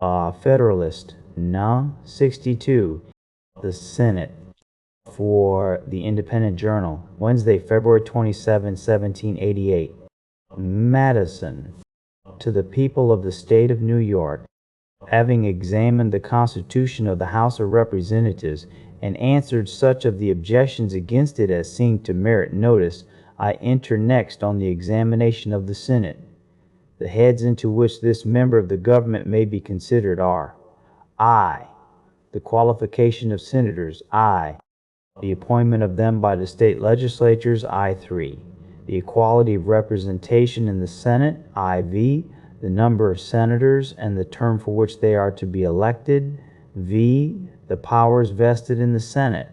Federalist No. 62, the Senate for the Independent Journal, Wednesday, February 27, 1788. Madison, to the people of the state of New York, having examined the Constitution of the House of Representatives and answered such of the objections against it as seemed to merit notice, I enter next on the examination of the Senate. The heads into which this member of the government may be considered are: I. The qualification of senators, I. The appointment of them by the state legislatures, I3. The equality of representation in the Senate, IV. The number of senators and the term for which they are to be elected, V. The powers vested in the Senate,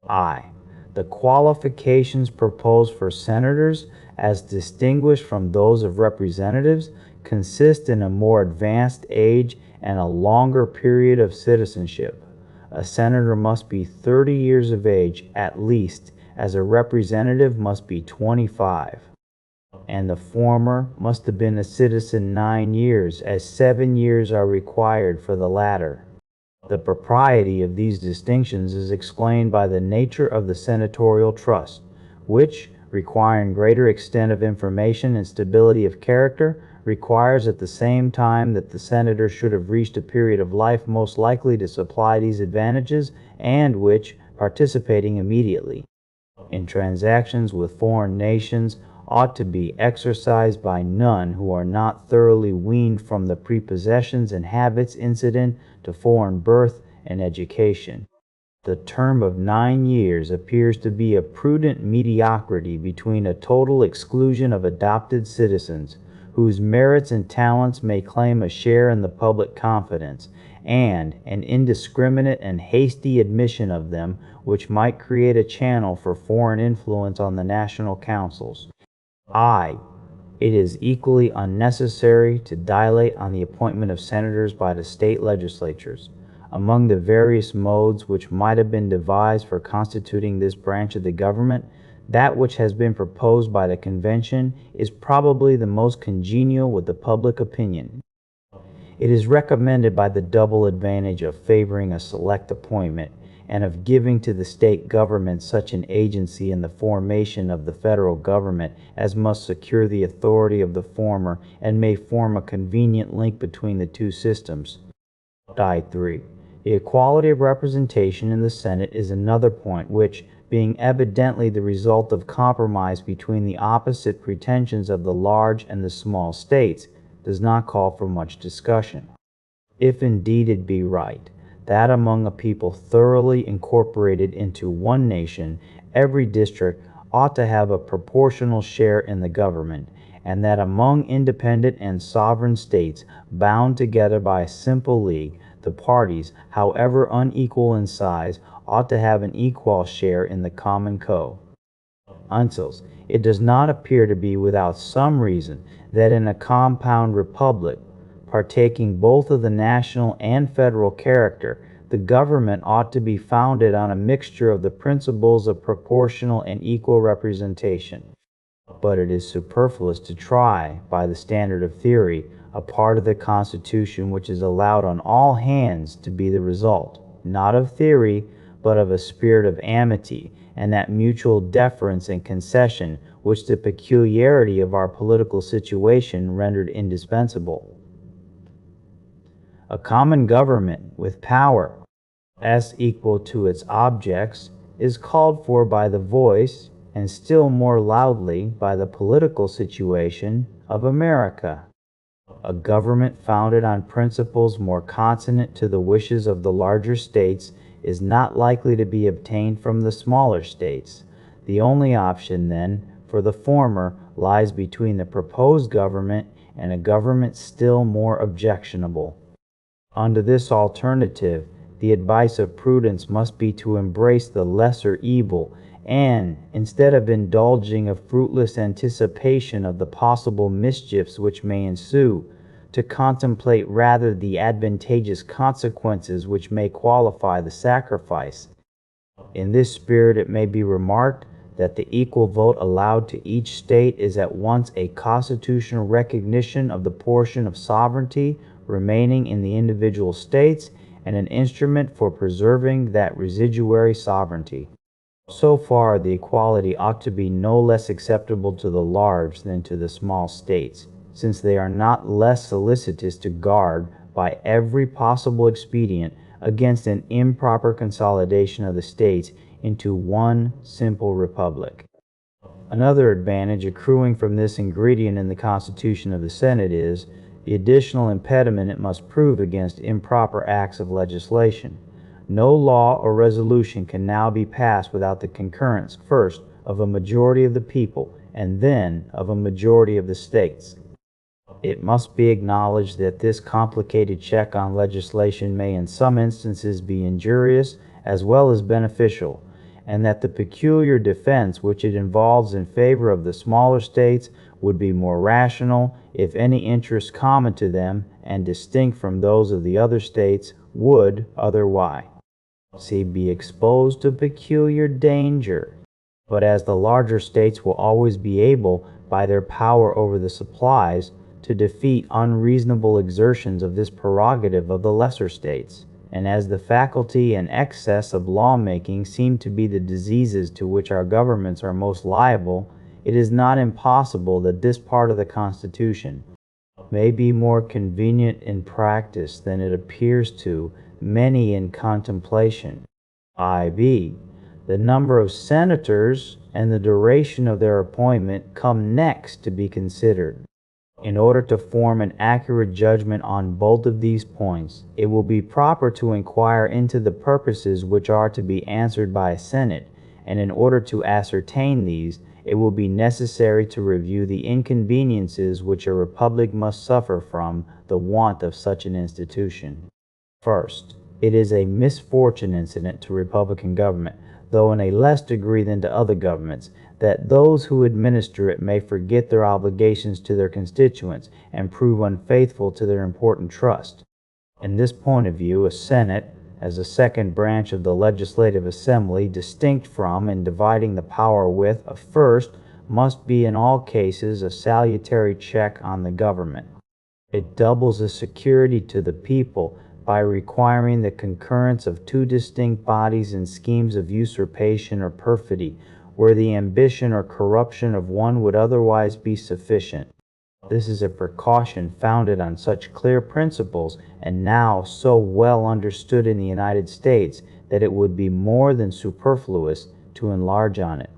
I. The qualifications proposed for senators, as distinguished from those of representatives, consist in a more advanced age and a longer period of citizenship. A senator must be 30 years of age at least, as a representative must be 25. And the former must have been a citizen 9 years, as 7 years are required for the latter. The propriety of these distinctions is explained by the nature of the senatorial trust, which, requiring greater extent of information and stability of character, requires at the same time that the senator should have reached a period of life most likely to supply these advantages, and which, participating immediately in transactions with foreign nations, ought to be exercised by none who are not thoroughly weaned from the prepossessions and habits incident to foreign birth and education. The term of 9 years appears to be a prudent mediocrity between a total exclusion of adopted citizens, whose merits and talents may claim a share in the public confidence, and an indiscriminate and hasty admission of them, which might create a channel for foreign influence on the national councils. It is equally unnecessary to dilate on the appointment of senators by the state legislatures. Among the various modes which might have been devised for constituting this branch of the government, that which has been proposed by the convention is probably the most congenial with the public opinion. It is recommended by the double advantage of favoring a select appointment, and of giving to the state government such an agency in the formation of the federal government as must secure the authority of the former and may form a convenient link between the two systems. I3. The equality of representation in the Senate is another point which, being evidently the result of compromise between the opposite pretensions of the large and the small states, does not call for much discussion. If indeed it be right that among a people thoroughly incorporated into one nation, every district ought to have a proportional share in the government, and that among independent and sovereign states bound together by a simple league, the parties, however unequal in size, ought to have an equal share in the common councils. It does not appear to be without some reason that in a compound republic, partaking both of the national and federal character, the government ought to be founded on a mixture of the principles of proportional and equal representation. But it is superfluous to try, by the standard of theory, a part of the Constitution which is allowed on all hands to be the result, not of theory, but of a spirit of amity, and that mutual deference and concession which the peculiarity of our political situation rendered indispensable. A common government with power as equal to its objects is called for by the voice, and still more loudly by the political situation of America. A government founded on principles more consonant to the wishes of the larger states is not likely to be obtained from the smaller states. The only option, then, for the former lies between the proposed government and a government still more objectionable. Under this alternative, the advice of prudence must be to embrace the lesser evil, and, instead of indulging a fruitless anticipation of the possible mischiefs which may ensue, to contemplate rather the advantageous consequences which may qualify the sacrifice. In this spirit it may be remarked that the equal vote allowed to each state is at once a constitutional recognition of the portion of sovereignty remaining in the individual states and an instrument for preserving that residuary sovereignty. So far, the equality ought to be no less acceptable to the large than to the small states, since they are not less solicitous to guard, by every possible expedient, against an improper consolidation of the states into one simple republic. Another advantage accruing from this ingredient in the Constitution of the Senate is the additional impediment it must prove against improper acts of legislation. No law or resolution can now be passed without the concurrence, first, of a majority of the people, and then of a majority of the states. It must be acknowledged that this complicated check on legislation may in some instances be injurious as well as beneficial, and that the peculiar defense which it involves in favor of the smaller states would be more rational if any interests common to them and distinct from those of the other states would otherwise be exposed to peculiar danger. But as the larger states will always be able, by their power over the supplies, to defeat unreasonable exertions of this prerogative of the lesser states, and as the faculty and excess of lawmaking seem to be the diseases to which our governments are most liable, it is not impossible that this part of the Constitution may be more convenient in practice than it appears to many in contemplation, i.e., the number of senators and the duration of their appointment come next to be considered. In order to form an accurate judgment on both of these points, it will be proper to inquire into the purposes which are to be answered by a Senate, and in order to ascertain these, it will be necessary to review the inconveniences which a republic must suffer from the want of such an institution. First, it is a misfortune incident to republican government, though in a less degree than to other governments, that those who administer it may forget their obligations to their constituents and prove unfaithful to their important trust. In this point of view, a Senate, as a second branch of the legislative assembly, distinct from and dividing the power with a first, must be in all cases a salutary check on the government. It doubles a security to the people by requiring the concurrence of two distinct bodies in schemes of usurpation or perfidy, where the ambition or corruption of one would otherwise be sufficient. This is a precaution founded on such clear principles and now so well understood in the United States that it would be more than superfluous to enlarge on it.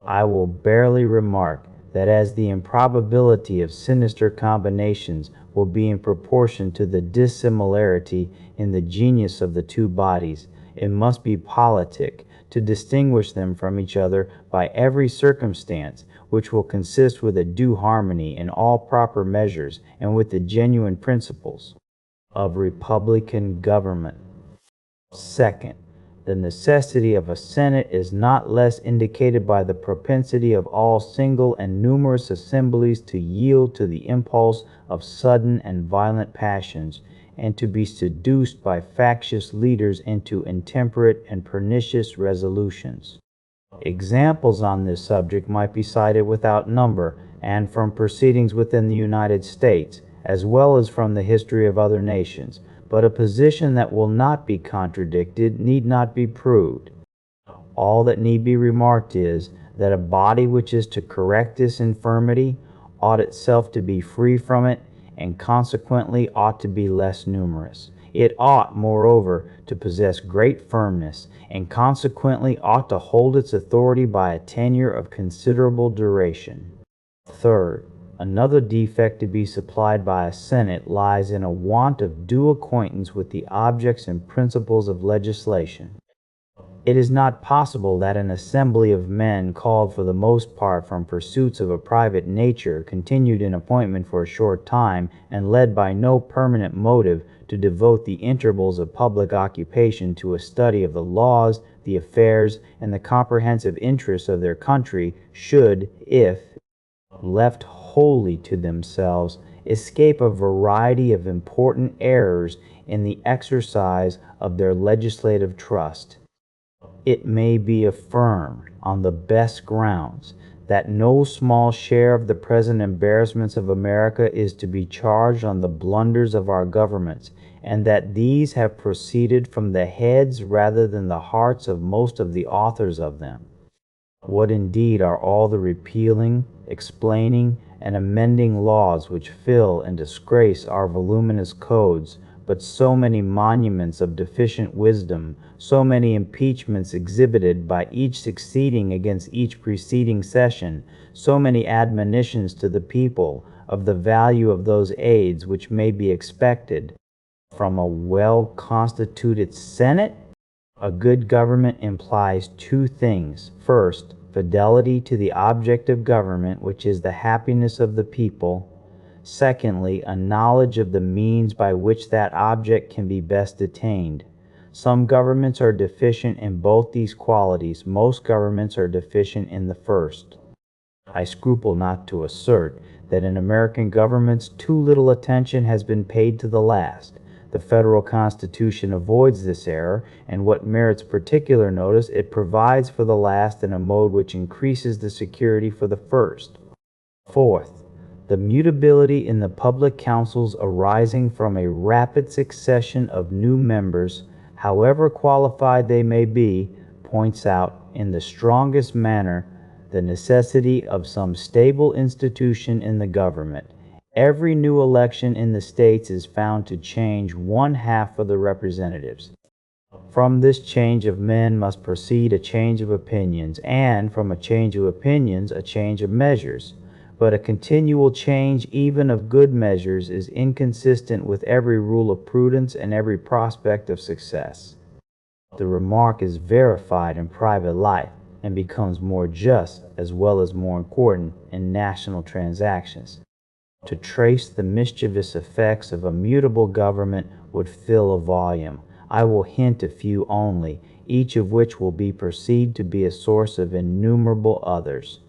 I will barely remark that as the improbability of sinister combinations will be in proportion to the dissimilarity in the genius of the two bodies, it must be politic to distinguish them from each other by every circumstance, which will consist with a due harmony in all proper measures and with the genuine principles of republican government. Second, the necessity of a Senate is not less indicated by the propensity of all single and numerous assemblies to yield to the impulse of sudden and violent passions, and to be seduced by factious leaders into intemperate and pernicious resolutions. Examples on this subject might be cited without number, and from proceedings within the United States, as well as from the history of other nations, but a position that will not be contradicted need not be proved. All that need be remarked is that a body which is to correct this infirmity ought itself to be free from it, and consequently ought to be less numerous. It ought, moreover, to possess great firmness, and consequently ought to hold its authority by a tenure of considerable duration. Third, another defect to be supplied by a Senate lies in a want of due acquaintance with the objects and principles of legislation. It is not possible that an assembly of men, called for the most part from pursuits of a private nature, continued in appointment for a short time, and led by no permanent motive to devote the intervals of public occupation to a study of the laws, the affairs, and the comprehensive interests of their country, should, if left wholly to themselves, escape a variety of important errors in the exercise of their legislative trust. It may be affirmed on the best grounds that no small share of the present embarrassments of America is to be charged on the blunders of our governments, and that these have proceeded from the heads rather than the hearts of most of the authors of them. What indeed are all the repealing, explaining, and amending laws which fill and disgrace our voluminous codes, but so many monuments of deficient wisdom, so many impeachments exhibited by each succeeding against each preceding session, so many admonitions to the people of the value of those aids which may be expected from a well-constituted Senate? A good government implies two things. First, fidelity to the object of government, which is the happiness of the people. Secondly, a knowledge of the means by which that object can be best attained. Some governments are deficient in both these qualities. Most governments are deficient in the first. I scruple not to assert that in American governments too little attention has been paid to the last. The federal Constitution avoids this error, and what merits particular notice, it provides for the last in a mode which increases the security for the first. Fourth, the mutability in the public councils arising from a rapid succession of new members, however qualified they may be, points out in the strongest manner the necessity of some stable institution in the government. Every new election in the states is found to change one half of the representatives. From this change of men must proceed a change of opinions, and from a change of opinions, a change of measures. But a continual change even of good measures is inconsistent with every rule of prudence and every prospect of success. The remark is verified in private life, and becomes more just as well as more important in national transactions. To trace the mischievous effects of a mutable government would fill a volume. I will hint a few only, each of which will be perceived to be a source of innumerable others.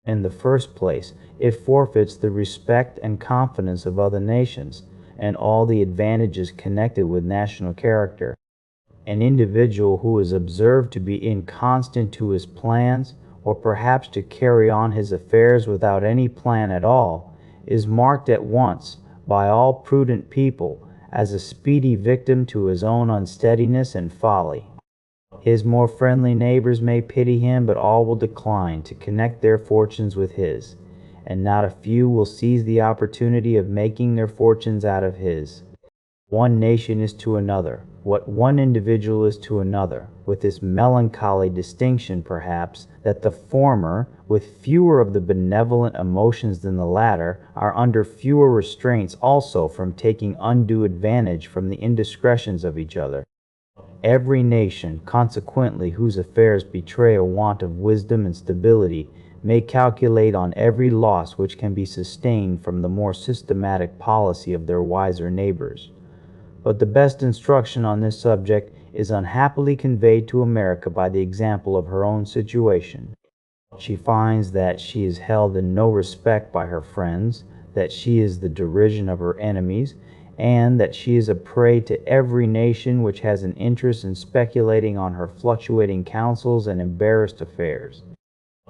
In the first place, it forfeits the respect and confidence of other nations, and all the advantages connected with national character. An individual who is observed to be inconstant to his plans, or perhaps to carry on his affairs without any plan at all, is marked at once by all prudent people as a speedy victim to his own unsteadiness and folly. His more friendly neighbors may pity him, but all will decline to connect their fortunes with his, and not a few will seize the opportunity of making their fortunes out of his. One nation is to another what one individual is to another, with this melancholy distinction, perhaps, that the former, with fewer of the benevolent emotions than the latter, are under fewer restraints also from taking undue advantage from the indiscretions of each other. Every nation, consequently, whose affairs betray a want of wisdom and stability, may calculate on every loss which can be sustained from the more systematic policy of their wiser neighbors. But the best instruction on this subject is unhappily conveyed to America by the example of her own situation. She finds that she is held in no respect by her friends, that she is the derision of her enemies, and that she is a prey to every nation which has an interest in speculating on her fluctuating counsels and embarrassed affairs.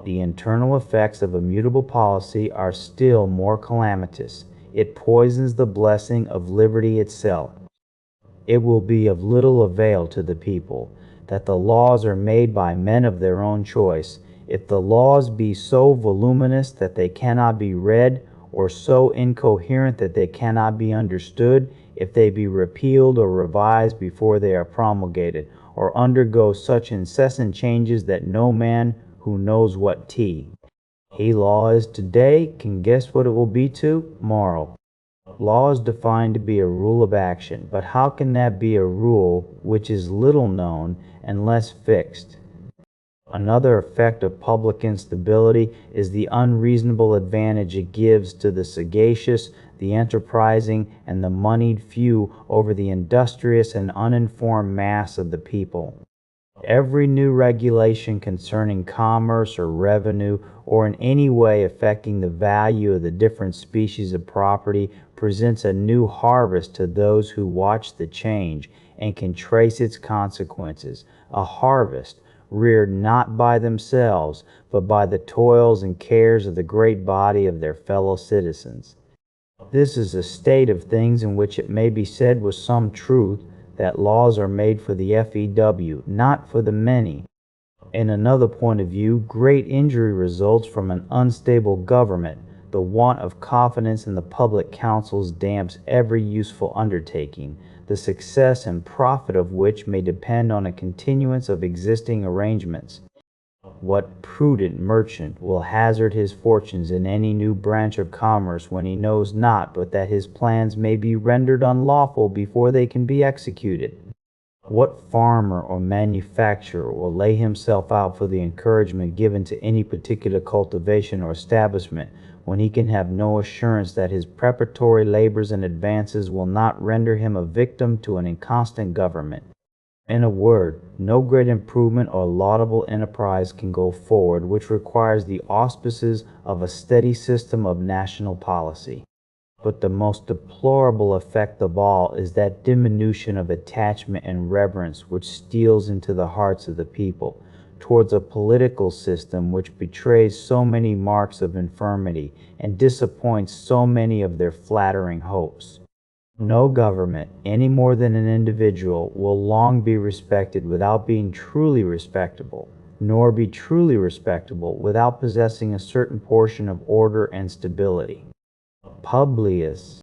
The internal effects of a mutable policy are still more calamitous. It poisons the blessing of liberty itself. It will be of little avail to the people that the laws are made by men of their own choice, if the laws be so voluminous that they cannot be read, or so incoherent that they cannot be understood, if they be repealed or revised before they are promulgated, or undergo such incessant changes that no man who knows what he law is today can guess what it will be tomorrow. Law is defined to be a rule of action, but how can that be a rule which is little known and less fixed? Another effect of public instability is the unreasonable advantage it gives to the sagacious, the enterprising, and the moneyed few over the industrious and uninformed mass of the people. Every new regulation concerning commerce or revenue, or in any way affecting the value of the different species of property, presents a new harvest to those who watch the change and can trace its consequences, a harvest reared not by themselves, but by the toils and cares of the great body of their fellow citizens. This is a state of things in which it may be said with some truth that laws are made for the FEW, not for the many. In another point of view, great injury results from an unstable government. The want of confidence in the public councils damps every useful undertaking, the success and profit of which may depend on a continuance of existing arrangements. What prudent merchant will hazard his fortunes in any new branch of commerce when he knows not but that his plans may be rendered unlawful before they can be executed? What farmer or manufacturer will lay himself out for the encouragement given to any particular cultivation or establishment when he can have no assurance that his preparatory labors and advances will not render him a victim to an inconstant government? In a word, no great improvement or laudable enterprise can go forward which requires the auspices of a steady system of national policy. But the most deplorable effect of all is that diminution of attachment and reverence which steals into the hearts of the people towards a political system which betrays so many marks of infirmity and disappoints so many of their flattering hopes. No government, any more than an individual, will long be respected without being truly respectable, nor be truly respectable without possessing a certain portion of order and stability. Publius